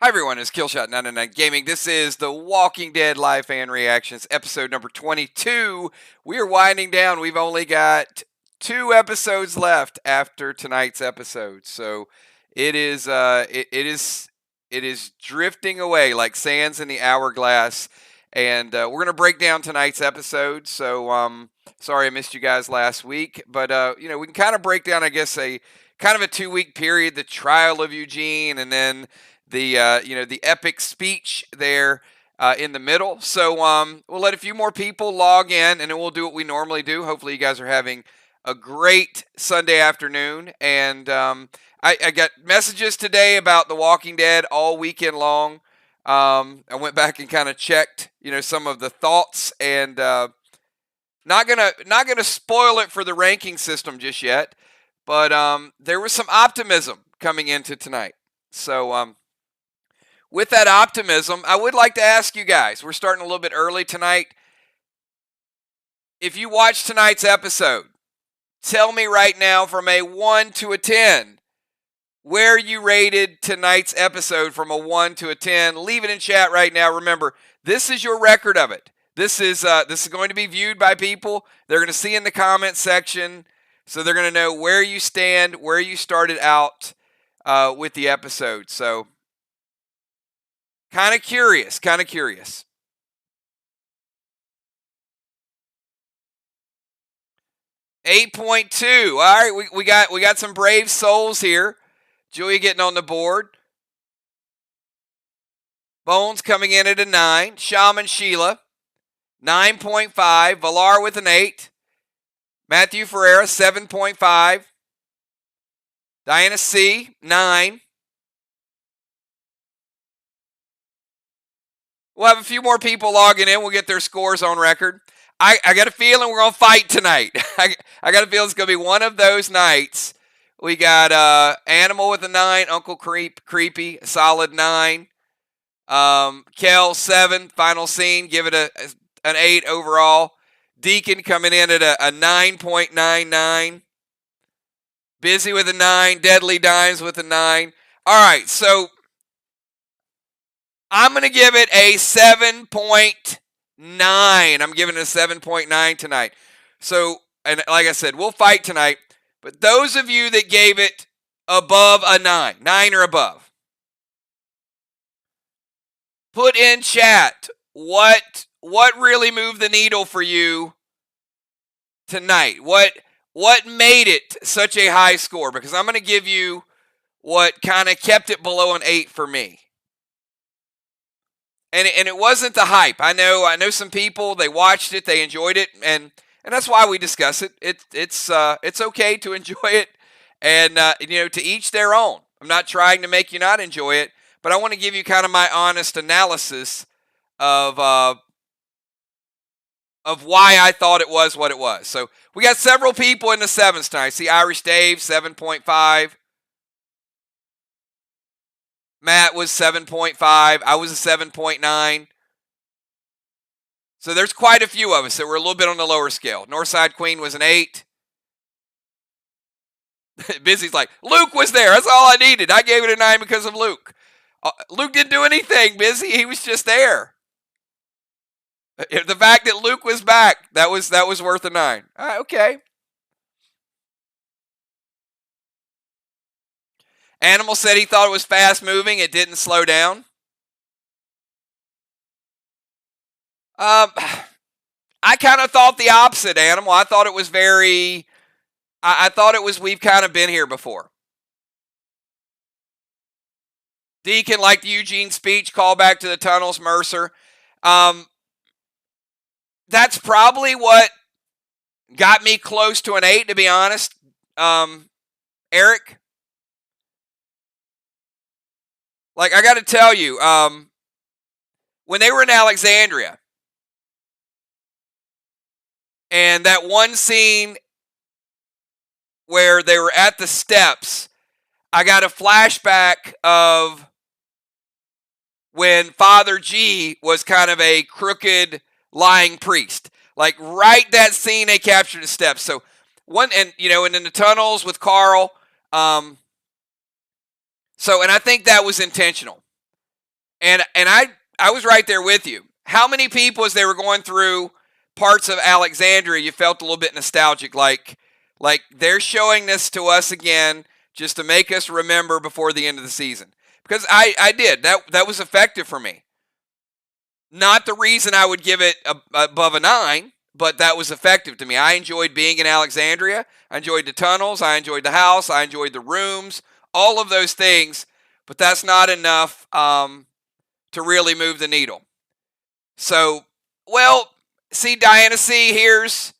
Hi everyone, it's Killshot99 Gaming. This is the Walking Dead Live Fan Reactions, episode number 22. We are winding down. We've only got 2 episodes left after tonight's episode. So it is drifting away like sands in the hourglass. And we're going to break down tonight's episode. So sorry I missed you guys last week, but we can kind of break down, I guess, a kind of a 2-week period, the trial of Eugene, and then the epic speech there in the middle. So we'll let a few more people log in, and then we'll do what we normally do. Hopefully you guys are having a great Sunday afternoon. And I got messages today about The Walking Dead all weekend long. I went back and kind of checked, some of the thoughts, and not gonna spoil it for the ranking system just yet. But there was some optimism coming into tonight. So with that optimism, I would like to ask you guys, we're starting a little bit early tonight. If you watch tonight's episode, tell me right now from a 1 to a 10, where you rated tonight's episode from a 1 to a 10. Leave it in chat right now. Remember, this is your record of it. This is going to be viewed by people. They're going to see in the comment section, so they're going to know where you stand, where you started out with the episode. So kind of curious. 8.2. All right, we got some brave souls here. Julia getting on the board. Bones coming in at a 9. Shaman Sheila, 9.5. Valar with an 8. Matthew Ferreira, 7.5. Diana C, 9. We'll have a few more people logging in. We'll get their scores on record. I got a feeling we're going to fight tonight. I got a feeling it's going to be one of those nights. We got Animal with a 9. Uncle Creepy, solid 9. Kel, 7. Final Scene, give it an 8 overall. Deacon coming in at a 9.99. Busy with a 9. Deadly Dimes with a 9. All right, so I'm going to give it a 7.9. I'm giving it a 7.9 tonight. So, and like I said, we'll fight tonight. But those of you that gave it above a 9 or above, put in chat what really moved the needle for you tonight. What made it such a high score? Because I'm going to give you what kind of kept it below an 8 for me. And it wasn't the hype. I know some people, they watched it, they enjoyed it, and that's why we discuss it. It's okay to enjoy it, and to each their own. I'm not trying to make you not enjoy it, but I want to give you kind of my honest analysis of why I thought it was what it was. So we got several people in the 7s tonight. See Irish Dave, 7.5. Matt was 7.5. I was a 7.9. So there's quite a few of us that were a little bit on the lower scale. Northside Queen was an 8. Busy's like, Luke was there. That's all I needed. I gave it a 9 because of Luke. Luke didn't do anything, Busy. He was just there. The fact that Luke was back, that was worth a 9. All right, okay. Animal said he thought it was fast moving. It didn't slow down. I kind of thought the opposite, Animal. I thought it was I thought it was, we've kind of been here before. Deacon liked the Eugene speech, call back to the tunnels, Mercer. That's probably what got me close to an 8, to be honest. Eric? Like, I got to tell you, when they were in Alexandria, and that one scene where they were at the steps, I got a flashback of when Father G was kind of a crooked, lying priest. Like, right that scene, they captured the steps. So, and in the tunnels with Carl, and I think that was intentional. And I was right there with you. How many people, as they were going through parts of Alexandria, you felt a little bit nostalgic, like they're showing this to us again just to make us remember before the end of the season? Because I did. That was effective for me. Not the reason I would give it above a 9, but that was effective to me. I enjoyed being in Alexandria. I enjoyed the tunnels. I enjoyed the house. I enjoyed the rooms. All of those things. But that's not enough to really move the needle. So, well, see, Diana C., here's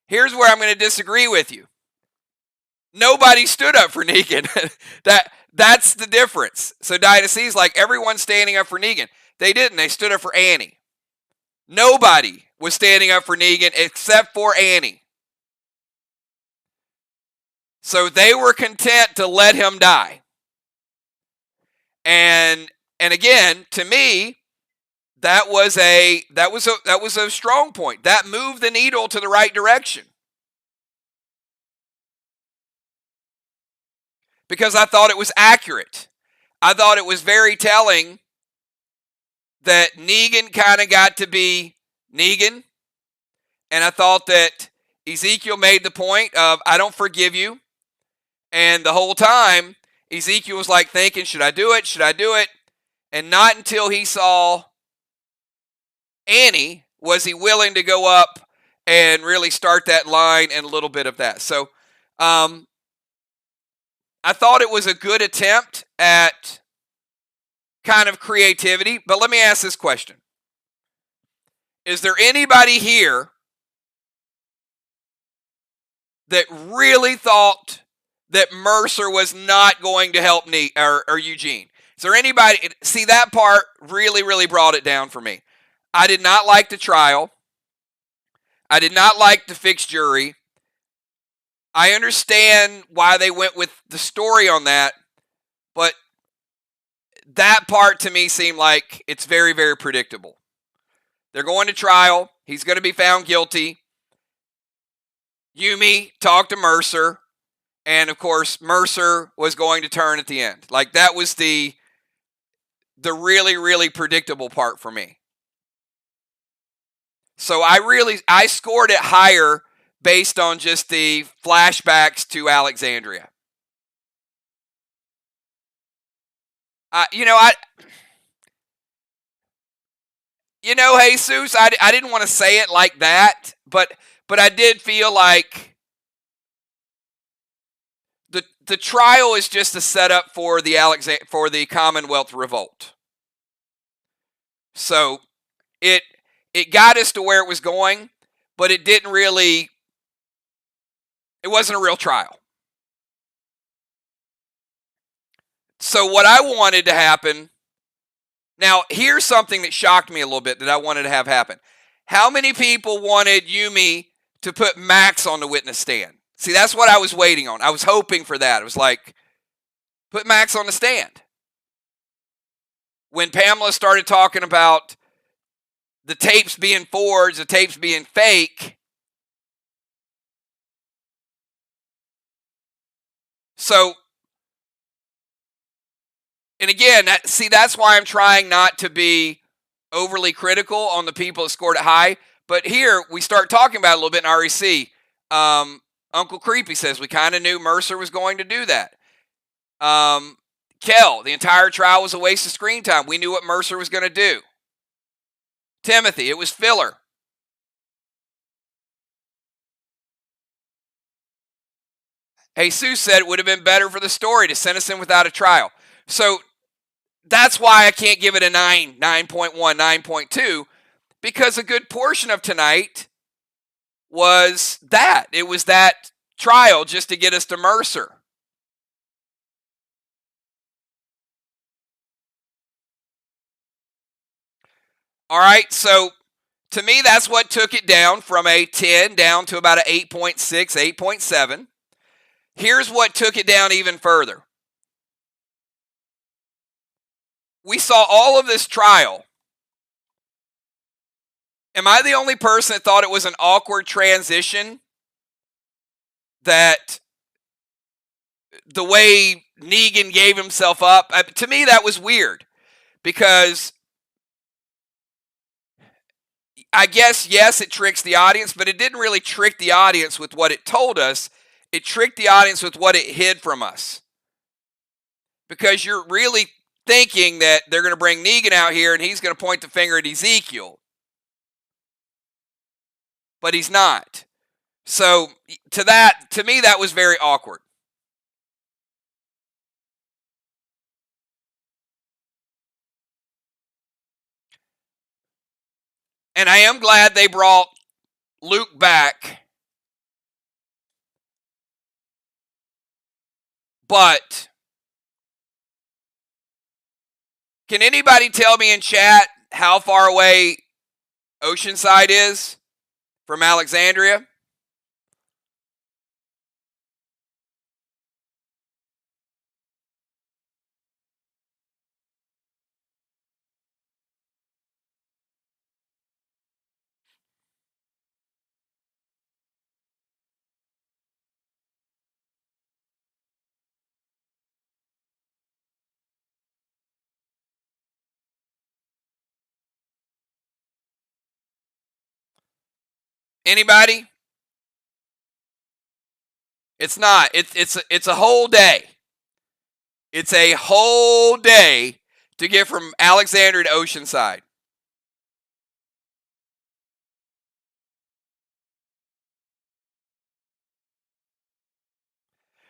where I'm going to disagree with you. Nobody stood up for Negan. That's the difference. So Diana C. is like, everyone's standing up for Negan. They didn't. They stood up for Annie. Nobody was standing up for Negan except for Annie. So they were content to let him die. And again, to me, that was a strong point. That moved the needle to the right direction. Because I thought it was accurate. I thought it was very telling that Negan kind of got to be Negan. And I thought that Ezekiel made the point of, I don't forgive you. And the whole time, Ezekiel was like thinking, should I do it? Should I do it? And not until he saw Annie was he willing to go up and really start that line and a little bit of that. So I thought it was a good attempt at kind of creativity. But let me ask this question. Is there anybody here that really thought that Mercer was not going to help or Eugene? Is there anybody? See, that part really, really brought it down for me. I did not like the trial. I did not like the fixed jury. I understand why they went with the story on that, but that part to me seemed like it's very, very predictable. They're going to trial. He's going to be found guilty. Yumi talked to Mercer, and of course, Mercer was going to turn at the end. Like, that was the really, really predictable part for me. So I scored it higher based on just the flashbacks to Alexandria. Jesus, I didn't want to say it like that, but I did feel like the trial is just a setup for the Commonwealth revolt. So it got us to where it was going, but it didn't really. It wasn't a real trial. So what I wanted to happen. Now, here's something that shocked me a little bit that I wanted to have happen. How many people wanted Yumi to put Max on the witness stand? See, that's what I was waiting on. I was hoping for that. It was like, put Max on the stand. When Pamela started talking about the tapes being forged, the tapes being fake. So, and again, that's why I'm trying not to be overly critical on the people that scored it high. But here, we start talking about it a little bit in REC. Uncle Creepy says, we kind of knew Mercer was going to do that. Kel, the entire trial was a waste of screen time. We knew what Mercer was going to do. Timothy, it was filler. Jesus said it would have been better for the story to send us in without a trial. So that's why I can't give it a 9, 9.1, 9.2, because a good portion of tonight was that. It was that trial just to get us to Mercer. All right, so to me, that's what took it down from a 10 down to about an 8.6, 8.7. Here's what took it down even further. We saw all of this trial. Am I the only person that thought it was an awkward transition? That the way Negan gave himself up, to me that was weird. Because I guess, yes, it tricks the audience, but it didn't really trick the audience with what it told us. It tricked the audience with what it hid from us. Because you're really thinking that they're going to bring Negan out here and he's going to point the finger at Ezekiel. But he's not. So to me, that was very awkward. And I am glad they brought Luke back. But can anybody tell me in chat how far away Oceanside is from Alexandria? Anybody? It's not. It's a whole day. It's a whole day to get from Alexandria to Oceanside.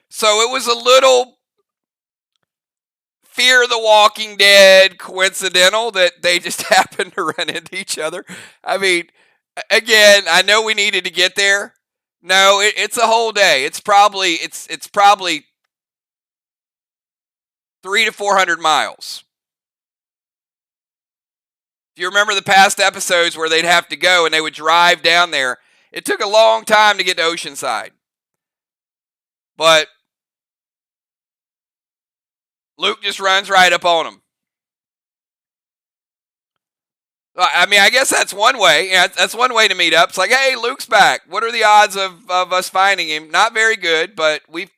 So it was a little Fear the Walking Dead coincidental that they just happened to run into each other. I mean, again, I know we needed to get there. No, it's a whole day. It's probably 300 to 400 miles. If you remember the past episodes where they'd have to go and they would drive down there, it took a long time to get to Oceanside. But Luke just runs right up on him. I mean, I guess that's one way. Yeah, that's one way to meet up. It's like, hey, Luke's back. What are the odds of us finding him? Not very good, but we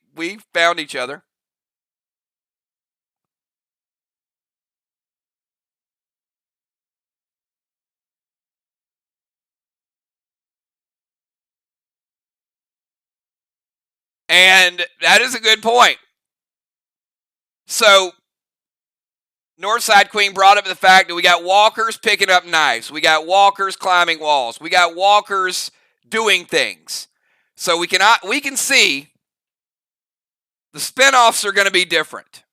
found each other. And that is a good point. So, Northside Queen brought up the fact that we got walkers picking up knives. We got walkers climbing walls. We got walkers doing things. So we can see the spinoffs are going to be different.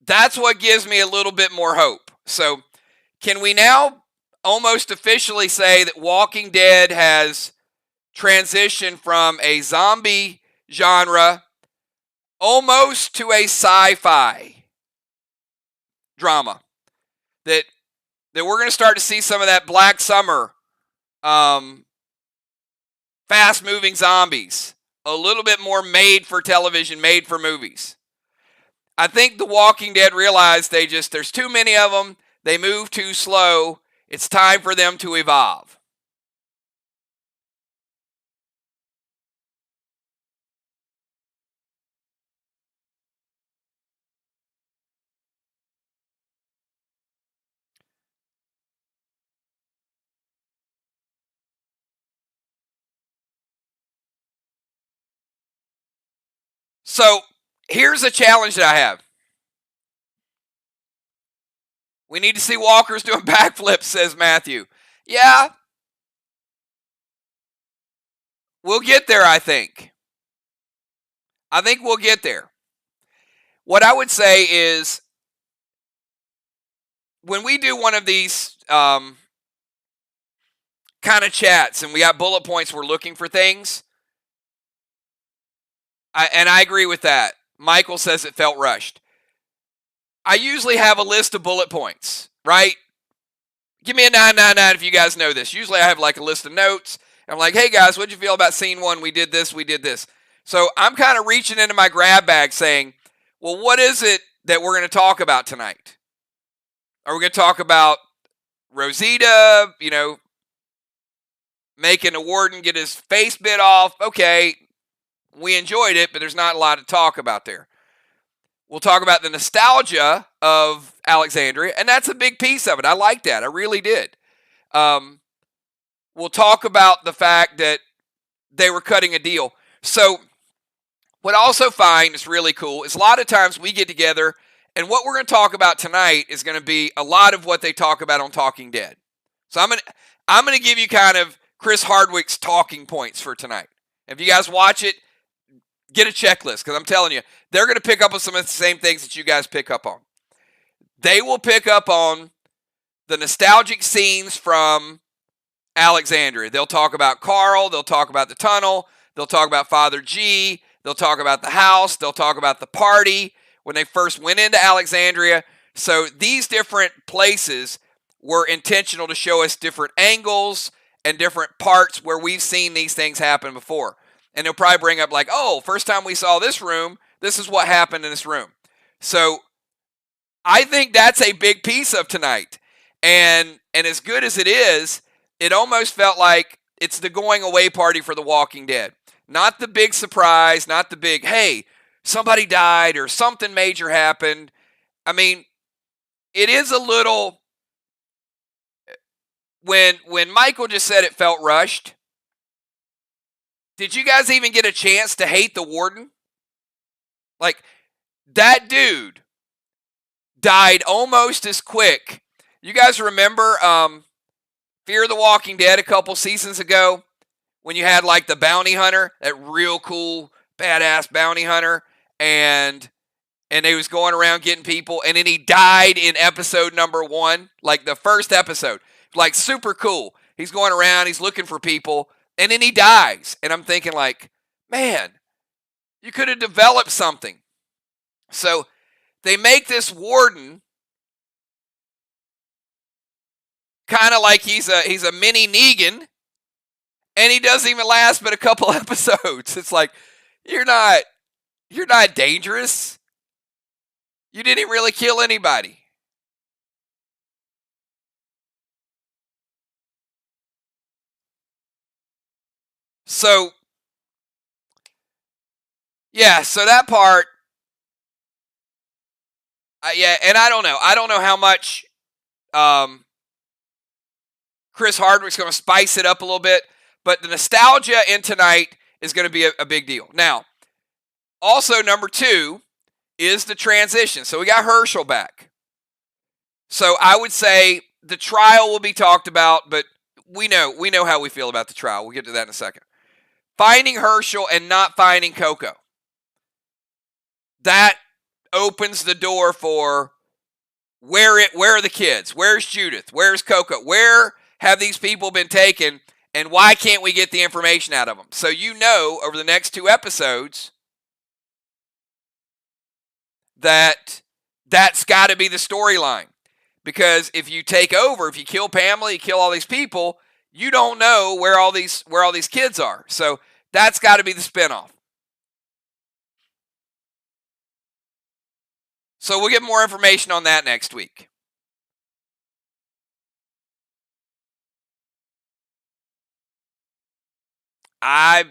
That's what gives me a little bit more hope. So can we now almost officially say that Walking Dead has transitioned from a zombie genre almost to a sci-fi drama? That we're going to start to see some of that Black Summer, fast-moving zombies, a little bit more made for television, made for movies. I think The Walking Dead realized there's too many of them. They move too slow. It's time for them to evolve. So here's a challenge that I have. We need to see walkers doing backflips, says Matthew. Yeah, we'll get there, I think. I think we'll get there. What I would say is when we do one of these kind of chats and we got bullet points, we're looking for things. And I agree with that. Michael says it felt rushed. I usually have a list of bullet points, right? Give me a 999 if you guys know this. Usually I have like a list of notes. I'm like, hey guys, what'd you feel about scene 1? We did this, we did this. So I'm kind of reaching into my grab bag saying, well, what is it that we're going to talk about tonight? Are we going to talk about Rosita, making a warden get his face bit off? Okay, we enjoyed it, but there's not a lot to talk about there. We'll talk about the nostalgia of Alexandria, and that's a big piece of it. I like that. I really did. We'll talk about the fact that they were cutting a deal. So what I also find is really cool is a lot of times we get together, and what we're going to talk about tonight is going to be a lot of what they talk about on Talking Dead. So I'm going to give you kind of Chris Hardwick's talking points for tonight. If you guys watch it, get a checklist, because I'm telling you, they're going to pick up on some of the same things that you guys pick up on. They will pick up on the nostalgic scenes from Alexandria. They'll talk about Carl. They'll talk about the tunnel. They'll talk about Father G. They'll talk about the house. They'll talk about the party when they first went into Alexandria. So these different places were intentional to show us different angles and different parts where we've seen these things happen before. And they'll probably bring up like, oh, first time we saw this room, this is what happened in this room. So I think that's a big piece of tonight. And as good as it is, it almost felt like it's the going away party for The Walking Dead. Not the big surprise, not the big, hey, somebody died or something major happened. I mean, it is a little, when Michael just said it felt rushed, did you guys even get a chance to hate the warden? Like, that dude died almost as quick. You guys remember Fear the Walking Dead a couple seasons ago when you had like the bounty hunter, that real cool, badass bounty hunter, and he was going around getting people, and then he died in episode number 1, like the first episode. Like, super cool. He's going around, he's looking for people, and then he dies. And I'm thinking like, man, you could have developed something. So they make this warden kind of like he's a mini Negan, and he doesn't even last but a couple episodes. It's like, you're not dangerous. You didn't really kill anybody. So, yeah, so that part, yeah, and I don't know how much Chris Hardwick's going to spice it up a little bit, but the nostalgia in tonight is going to be a big deal. Now, also number 2 is the transition. So we got Herschel back. So I would say the trial will be talked about, but we know how we feel about the trial. We'll get to that in a second. Finding Herschel and not finding Coco. That opens the door for where are the kids? Where's Judith? Where's Coco? Where have these people been taken, and why can't we get the information out of them? So over the next 2 episodes that's got to be the storyline. Because if you take over, if you kill Pamela, you kill all these people, you don't know where all these kids are. So that's got to be the spinoff. So we'll get more information on that next week. I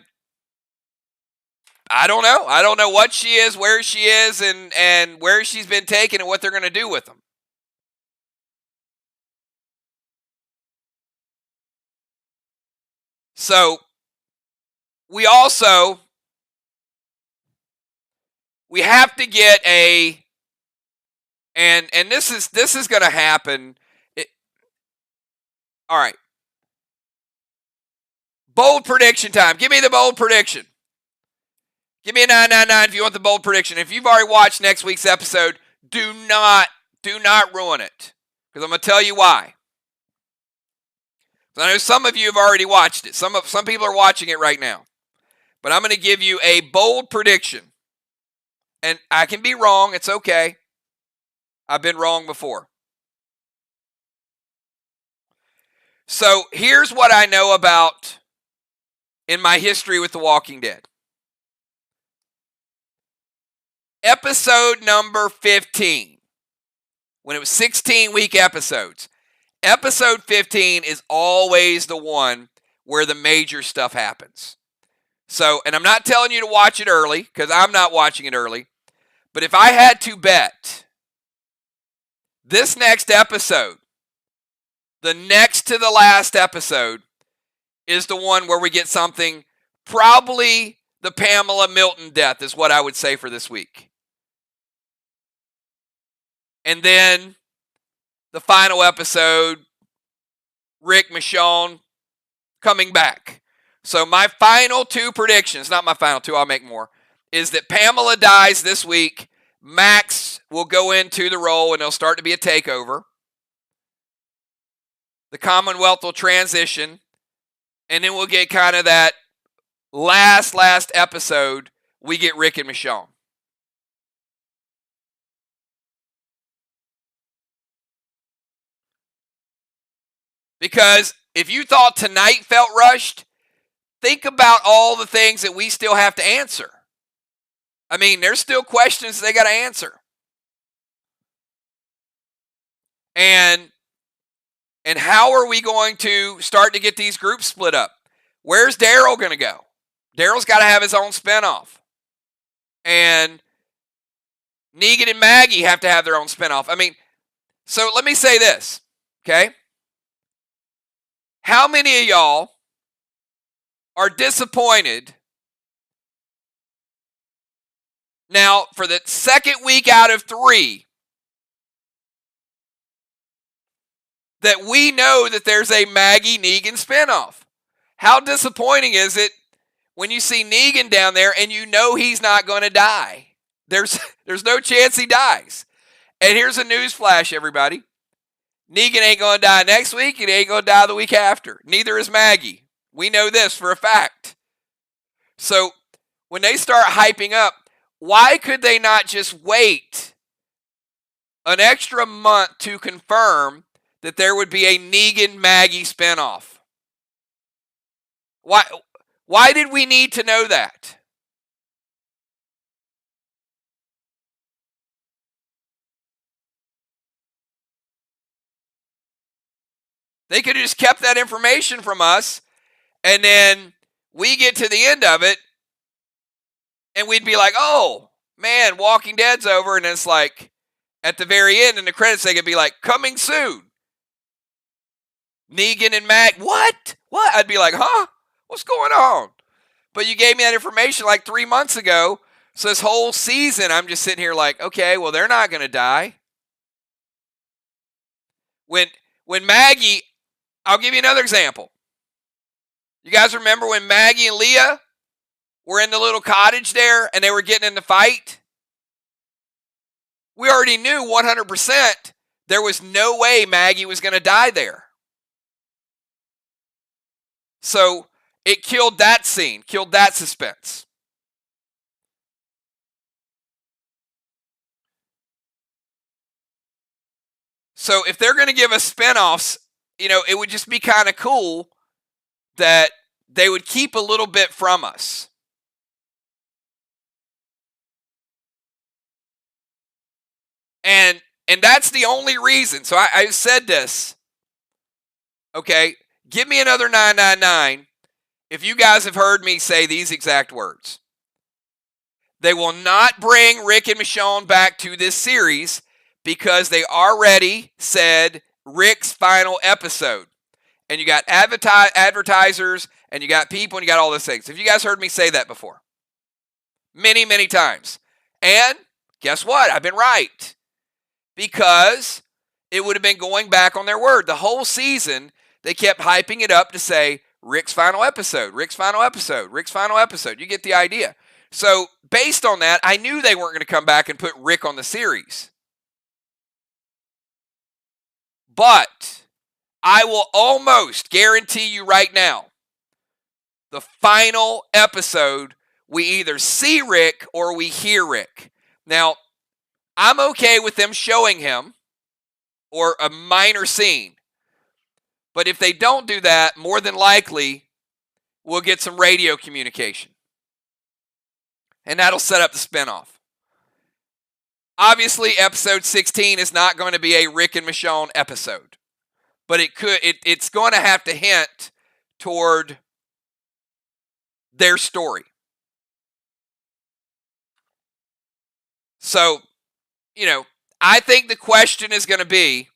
don't know. I don't know what she is, where she is, and where she's been taken and what they're going to do with them. So we have to get and this is going to happen. All right. Bold prediction time. Give me the bold prediction. Give me a 999 if you want the bold prediction. If you've already watched next week's episode, do not ruin it. Because I'm going to tell you why. I know some of you have already watched it. Some people are watching it right now. But I'm going to give you a bold prediction. And I can be wrong. It's okay. I've been wrong before. So here's what I know about in my history with The Walking Dead. Episode number 15, when it was 16-week episodes, episode 15 is always the one where the major stuff happens. So, and I'm not telling you to watch it early, because I'm not watching it early, But if I had to bet, this next episode, the next to the last episode, is the one where we get something, probably the Pamela Milton death is what I would say for this week. And then the final episode, Rick Michonne coming back. So my final two predictions, not my final two, I'll make more, is that Pamela dies this week. Max will go into the role and it'll start to be a takeover. The Commonwealth will transition. And then we'll get kind of that last episode, we get Rick and Michonne. Because if you thought tonight felt rushed, think about all the things that we still have to answer. I mean, there's still questions they got to answer. And how are we going to start to get these groups split up? Where's Daryl going to go? Daryl's got to have his own spinoff. And Negan and Maggie have to have their own spinoff. I mean, so let me say this, okay? How many of y'all are disappointed now for the second week out of 3 that we know that there's a Maggie Negan spinoff? How disappointing is it when you see Negan down there and you know he's not going to die? There's no chance he dies. And here's a news flash, everybody. Negan ain't going to die next week, and he ain't going to die the week after. Neither is Maggie. We know this for a fact. So when they start hyping up, why could they not just wait an extra month to confirm that there would be a Negan-Maggie spinoff? Why did we need to know that? They could have just kept that information from us, and then we get to the end of it, and we'd be like, oh, man, Walking Dead's over, and it's like, at the very end, in the credits, they could be like, coming soon. Negan and Mag, what? I'd be like, huh? What's going on? But you gave me that information like 3 months ago, so this whole season, I'm just sitting here like, okay, well, they're not going to die. When Maggie, I'll give you another example. You guys remember when Maggie and Leah were in the little cottage there and they were getting in the fight? We already knew 100% there was no way Maggie was going to die there. So it killed that scene, killed that suspense. So if they're going to give us spinoffs, it would just be kind of cool that they would keep a little bit from us. And that's the only reason. So I said this. Okay, give me another 999 if you guys have heard me say these exact words. They will not bring Rick and Michonne back to this series because they already said Rick's final episode. And you got advertisers, and you got people, and you got all those things. Have you guys heard me say that before? Many, many times. And guess what? I've been right. Because it would have been going back on their word. The whole season, they kept hyping it up to say, Rick's final episode, Rick's final episode, Rick's final episode. You get the idea. So based on that, I knew they weren't going to come back and put Rick on the series. But I will almost guarantee you right now, the final episode, we either see Rick or we hear Rick. Now, I'm okay with them showing him or a minor scene. But if they don't do that, more than likely, we'll get some radio communication. And that'll set up the spinoff. Obviously, episode 16 is not going to be a Rick and Michonne episode. But it's going to have to hint toward their story. So, I think the question is going to be,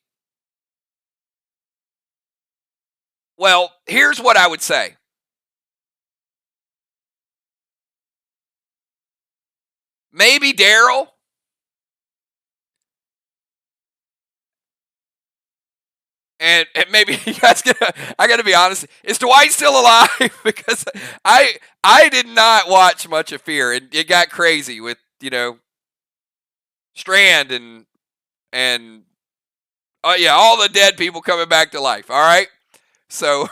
well, here's what I would say. Maybe Daryl. And maybe you guys I got to be honest. Is Dwight still alive? Because I did not watch much of Fear, and it got crazy with Strand and all the dead people coming back to life. All right, so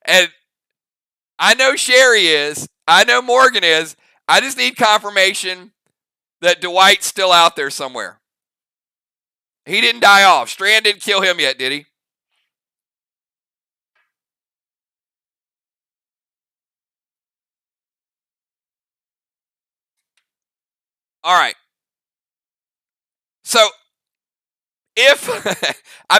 and I know Sherry is. I know Morgan is. I just need confirmation that Dwight's still out there somewhere. He didn't die off. Strand didn't kill him yet, did he? All right. So, if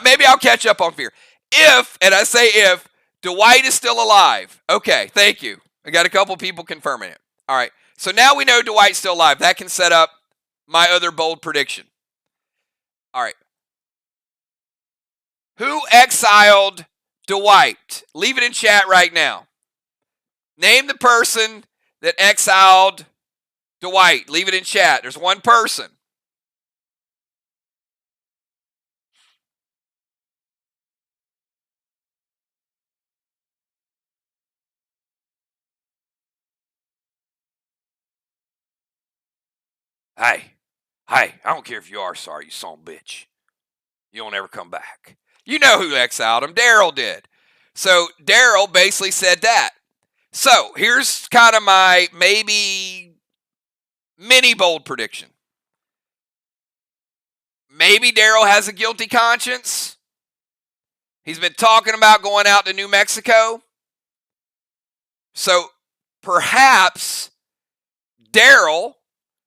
maybe I'll catch up on Fear. If, and I say if, Dwight is still alive. Okay, thank you. I got a couple people confirming it. All right. So now we know Dwight's still alive. That can set up my other bold prediction. All right. Who exiled Dwight? Leave it in chat right now. Name the person that exiled Dwight. Leave it in chat. There's one person. Hey, I don't care if you are sorry, you son of a bitch. You don't ever come back. You know who exiled him. Daryl did. So Daryl basically said that. So here's kind of my maybe mini bold prediction. Maybe Daryl has a guilty conscience. He's been talking about going out to New Mexico. So perhaps Daryl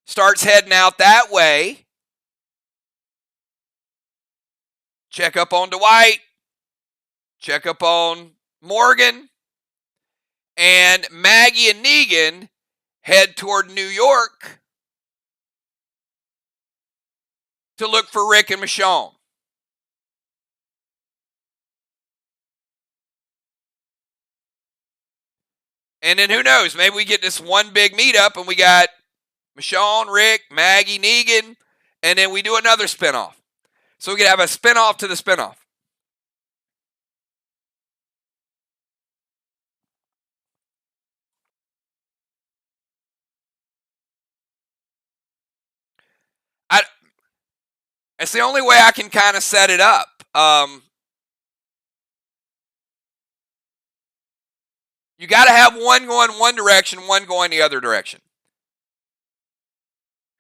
starts heading out that way. Check up on Dwight. Check up on Morgan. And Maggie and Negan head toward New York to look for Rick and Michonne. And then who knows? Maybe we get this one big meetup and we got Michonne, Rick, Maggie, Negan, and then we do another spinoff. So we could have a spinoff to the spinoff. It's the only way I can kind of set it up. You got to have one going one direction, one going the other direction.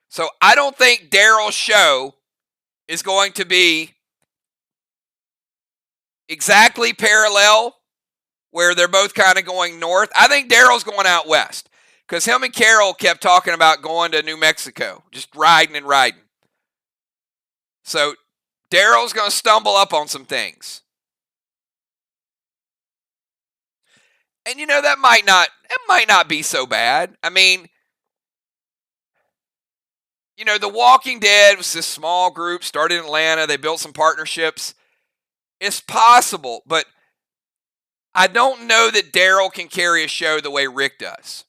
So I don't think Daryl's show is going to be exactly parallel where they're both kind of going north. I think Daryl's going out west because him and Carol kept talking about going to New Mexico, just riding and riding. So Daryl's going to stumble up on some things. And that might not be so bad. I mean, The Walking Dead was this small group, started in Atlanta. They built some partnerships. It's possible, but I don't know that Daryl can carry a show the way Rick does.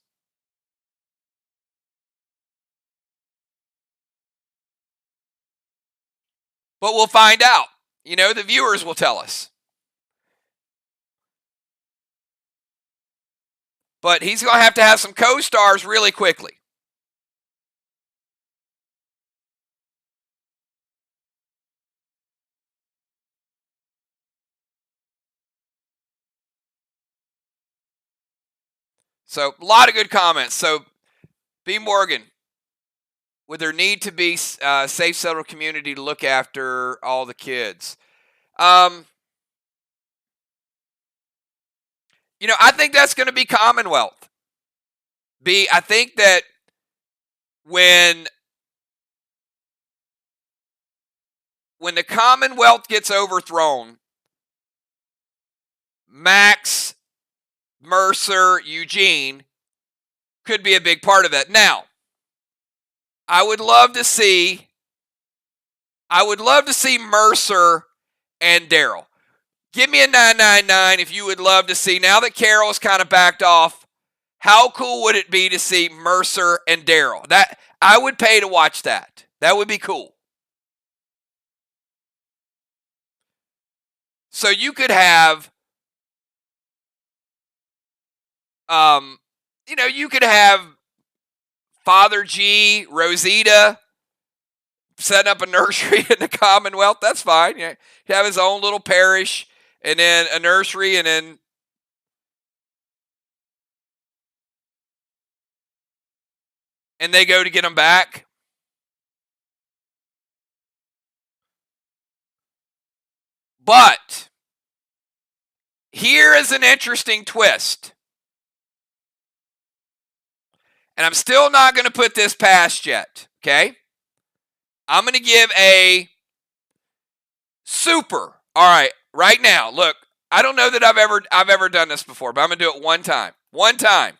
But we'll find out. The viewers will tell us. But he's going to have some co-stars really quickly. So, a lot of good comments. So, B. Morgan, would there need to be a safe, settled community to look after all the kids? I think that's going to be Commonwealth. B, I think that when the Commonwealth gets overthrown, Max, Mercer, Eugene could be a big part of that. Now, I would love to see Mercer and Daryl. Give me a 999 if you would love to see, now that Carol's kind of backed off, how cool would it be to see Mercer and Daryl? That I would pay to watch that. That would be cool. So you could have, you could have Father G, Rosita, setting up a nursery in the Commonwealth. That's fine. You have his own little parish, and then a nursery, and then they go to get him back. But here is an interesting twist. And I'm still not going to put this past yet, okay? I'm going to give a super. All right, right now, look, I don't know that I've ever done this before, but I'm going to do it one time. One time.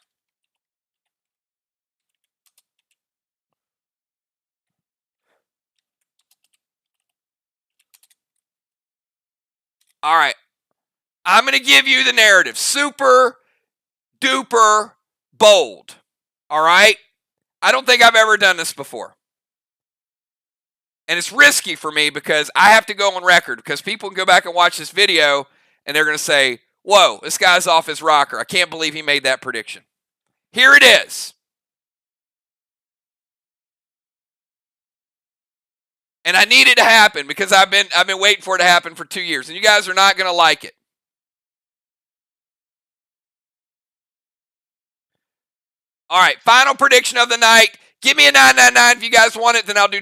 All right. I'm going to give you the narrative. Super duper bold. All right? I don't think I've ever done this before. And it's risky for me because I have to go on record, because people can go back and watch this video and they're going to say, whoa, this guy's off his rocker. I can't believe he made that prediction. Here it is. And I need it to happen because I've been waiting for it to happen for 2 years. And you guys are not going to like it. All right, final prediction of the night. Give me a 999 if you guys want it. Then I'll do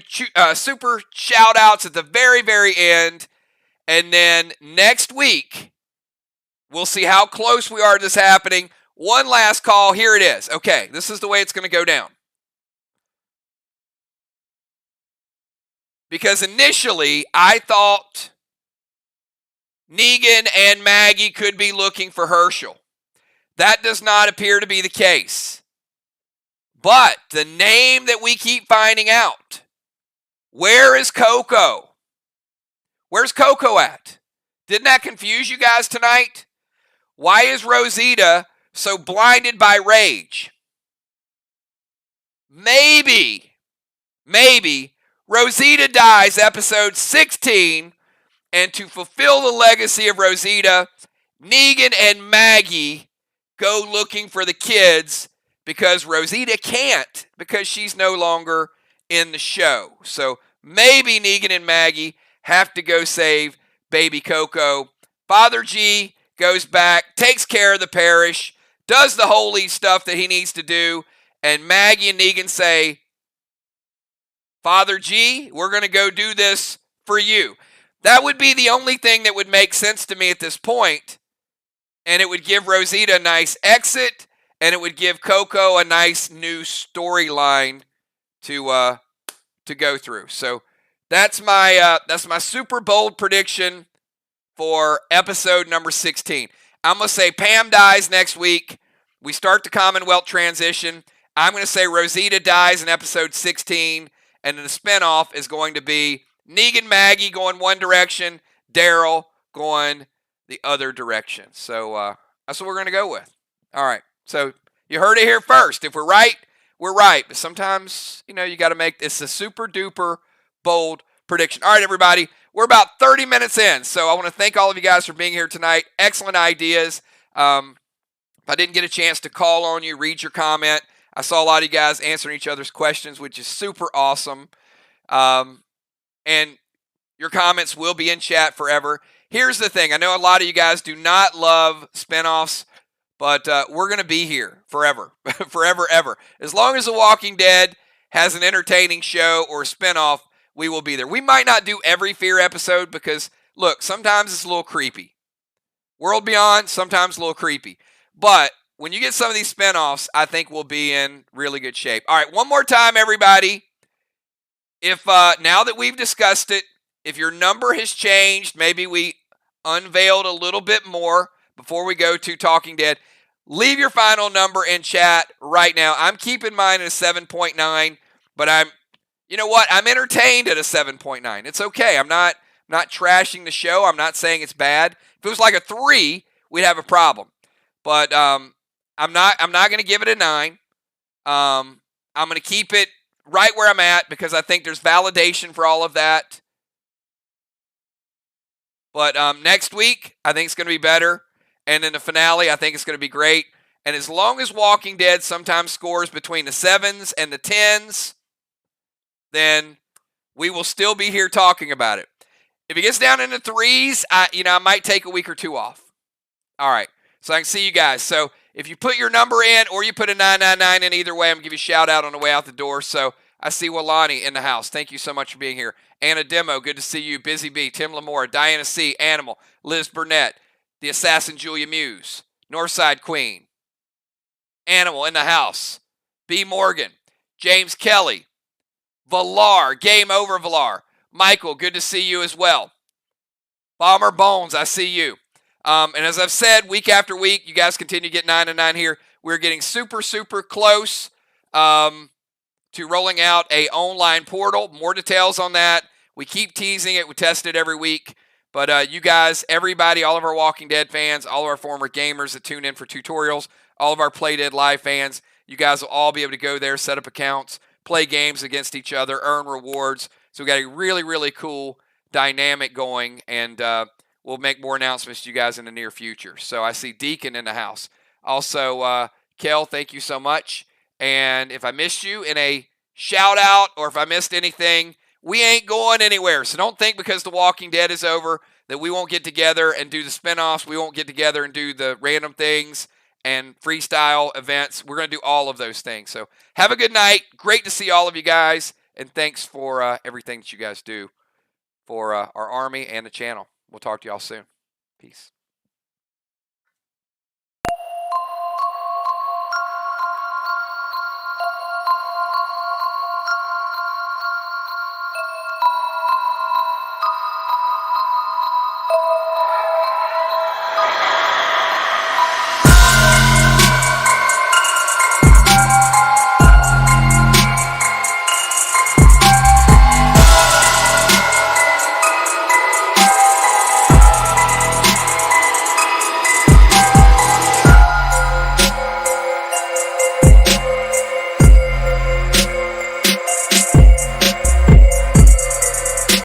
super shout-outs at the very, very end. And then next week, we'll see how close we are to this happening. One last call. Here it is. Okay, this is the way it's going to go down. Because initially, I thought Negan and Maggie could be looking for Herschel. That does not appear to be the case. But the name that we keep finding out, where is Coco? Where's Coco at? Didn't that confuse you guys tonight? Why is Rosita so blinded by rage? Maybe Rosita dies episode 16, and to fulfill the legacy of Rosita, Negan and Maggie go looking for the kids, because Rosita can't, because she's no longer in the show. So maybe Negan and Maggie have to go save baby Coco. Father G goes back, takes care of the parish, does the holy stuff that he needs to do, and Maggie and Negan say, Father G, we're going to go do this for you. That would be the only thing that would make sense to me at this point, and it would give Rosita a nice exit, and it would give Coco a nice new storyline to go through. So that's my super bold prediction for episode number 16. I'm going to say Pam dies next week. We start the Commonwealth transition. I'm going to say Rosita dies in episode 16, and then the spinoff is going to be Negan Maggie going one direction, Daryl going the other direction. So that's what we're going to go with. All right. So you heard it here first. If we're right, we're right. But sometimes, you got to make this a super duper bold prediction. All right, everybody. We're about 30 minutes in. So I want to thank all of you guys for being here tonight. Excellent ideas. If I didn't get a chance to call on you, read your comment. I saw a lot of you guys answering each other's questions, which is super awesome. And your comments will be in chat forever. Here's the thing. I know a lot of you guys do not love spinoffs, but we're going to be here forever, forever, ever. As long as The Walking Dead has an entertaining show or spinoff, we will be there. We might not do every Fear episode because, look, sometimes it's a little creepy. World Beyond, sometimes a little creepy. But when you get some of these spinoffs, I think we'll be in really good shape. All right, one more time, everybody. If now that we've discussed it, if your number has changed, maybe we unveiled a little bit more before we go to Talking Dead, leave your final number in chat right now. I'm keeping mine at a 7.9, but I'm You know what? I'm entertained at a 7.9. It's okay. I'm not trashing the show. I'm not saying it's bad. If it was like a 3, we'd have a problem. But I'm not going to give it a 9. I'm going to keep it right where I'm at because I think there's validation for all of that. But next week, I think it's going to be better. And in the finale, I think it's going to be great. And as long as Walking Dead sometimes scores between the 7s and the 10s, then we will still be here talking about it. If it gets down into 3s, I might take a week or 2 off. All right. So I can see you guys. So if you put your number in or you put a 999 in, either way, I'm going to give you a shout out on the way out the door. So I see Walani in the house. Thank you so much for being here. Anna Demo, good to see you. Busy Bee, Tim Lamore, Diana C, Animal, Liz Burnett, the assassin Julia Muse, Northside Queen, Animal in the house, B Morgan, James Kelly, Valar, Game Over Valar, Michael, good to see you as well. Bomber Bones, I see you. And as I've said, week after week, you guys continue to get 9 and 9 here. We're getting super, super close to rolling out a online portal. More details on that. We keep teasing it. We test it every week. But you guys, everybody, all of our Walking Dead fans, all of our former gamers that tune in for tutorials, all of our Play Dead Live fans, you guys will all be able to go there, set up accounts, play games against each other, earn rewards. So we got a really, really cool dynamic going, and we'll make more announcements to you guys in the near future. So I see Deacon in the house. Also, Kel, thank you so much. And if I missed you in a shout out or if I missed anything, we ain't going anywhere. So don't think because The Walking Dead is over that we won't get together and do the spinoffs. We won't get together and do the random things and freestyle events. We're going to do all of those things. So have a good night. Great to see all of you guys. And thanks for everything that you guys do for our army and the channel. We'll talk to y'all soon. Peace.